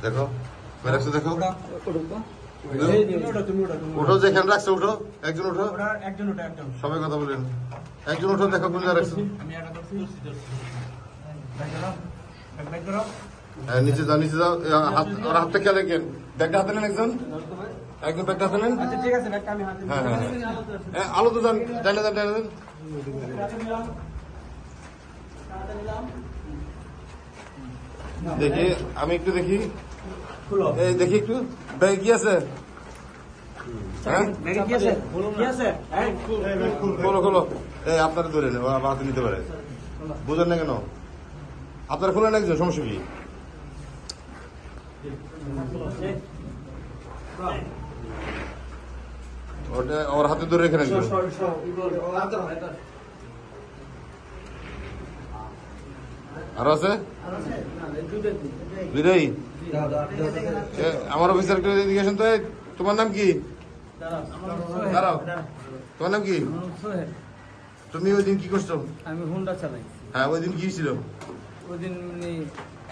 দেখো রাখছো, দেখো উঠো, যেখানে রাখছো উঠো, একজন উঠো, সবাই কথা বলেন, একজন উঠো, দেখো কোন জায়গায় রাখছো। হ্যাঁ নিচে যাও, নিচে যাও, ওর হাতটা খেয়াল রাখেন। ব্যাগটা হাতে নেন, একজন ব্যাগটা হাতে নেন। হ্যাঁ হ্যাঁ হ্যাঁ, আলো তো যান, টাইলে যান, টাইলে যান। দেখি, আমি একটু দেখি, এই দেখি একটু ব্যাগে কি আছে। হ্যাঁ খোলো খোলো, এই আপনারা ধরে নেন, আমার হাতে নিতে পারে, বুঝেন না কেন? আপনারা খোলেন একজন, সমস্যা কি? ওটা ওর হাতে ধরে রেখে একজন। আরো আছে দুইটাই। আমার অফিসার এডুকেশন তো। তোমার নাম কি? দাঁড়াও, তোমার নাম কি? তুমি ওই দিন কি করছো? আমি হুন্ডা চালাই। হ্যাঁ, ওই দিন কি ছিল? ওই দিন মানে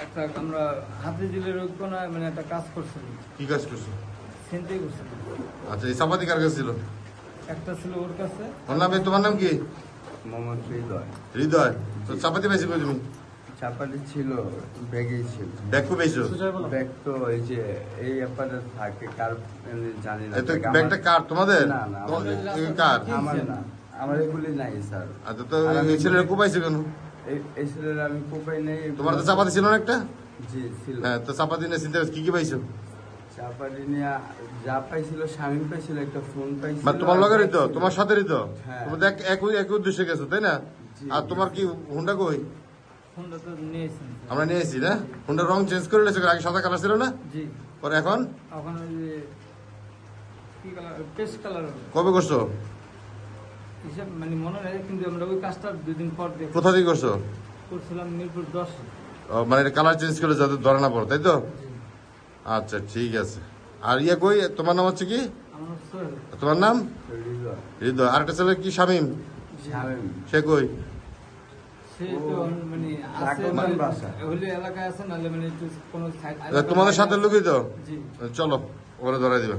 একটা আমরা হাতে জেলের কোনায় মানে একটা কাজ করছিলাম। কি কাজ করছো? সেন্টাই করছিলাম। আচ্ছা, এই চাপাতি কার কাছে ছিল? একটা ছিল ওর কাছে। ওর নাম, তোমার নাম কি? মোহাম্মদ হৃদয়। হৃদয়। তো চাপাতি পাইছি কই তুমি? চাপাতি ছিল, ব্যাগেই ছিল। ব্যাগ কো পেয়েছো? ব্যাগ তো এই যে এই ব্যাপারে থাকে, কার জানি না। ব্যাগটা কার, তোমাদের? না না, কার? আমার না, আমার এগুলি নাই স্যার। আচ্ছা, তো এই ছেলেরা কো পাইছে কেন? এই ছেলের আমি কোপাই নেই। তোমার তো চাপাতি ছিল না একটা? জি ছিল। হ্যাঁ, তো চাপাতি নিয়ে চিন্তা কি কি পাইছো? চাপাতি নিয়ে যা পাইছিল, স্বামী পাইছিল, একটা ফোন পাইছিল। মানে তোমার লগেরই তো, তোমার সাথেরই তো? হ্যাঁ। তুমি দেখ একই উদ্দেশ্যে গেছো, তাই না? আর তোমার কি হুন্ডা কই? হুন্ডা তো নিয়েছি আমরা নিয়ে এসেছি না? হুন্ডার রং চেঞ্জ করে নিয়েছো, আগে সাদা কালার ছিল না? জি। পরে এখন এখন ওই যে কি কালার, পেস্ট কালার কবে করছো? হিসাব মানে মনে নেই, কিন্তু আমরা ওই কাজটা 2 দিন পর দেখে কোথা থেকে করছো? করছিলাম মিরপুর 10। মানে এটা কালার চেঞ্জ করে যাতে ধরে না পড়ো, তাই তো? আচ্ছা ঠিক আছে। আর ইয়ে কই, তোমার নাম হচ্ছে কি? আমার সোহেল। তোমার নাম? হৃদয়। হৃদয়। আর একটা ছেলে কি, শামীম? স্বামী সে কই? সে তো মানে আছে, রাখমান বাসা। হলে এলাকায় আছে, নাহলে মানে একটু কোনো সাইড। তোমাদের সাথে লোকই তো? জি। চলো, ওরা ধরাই দিবে।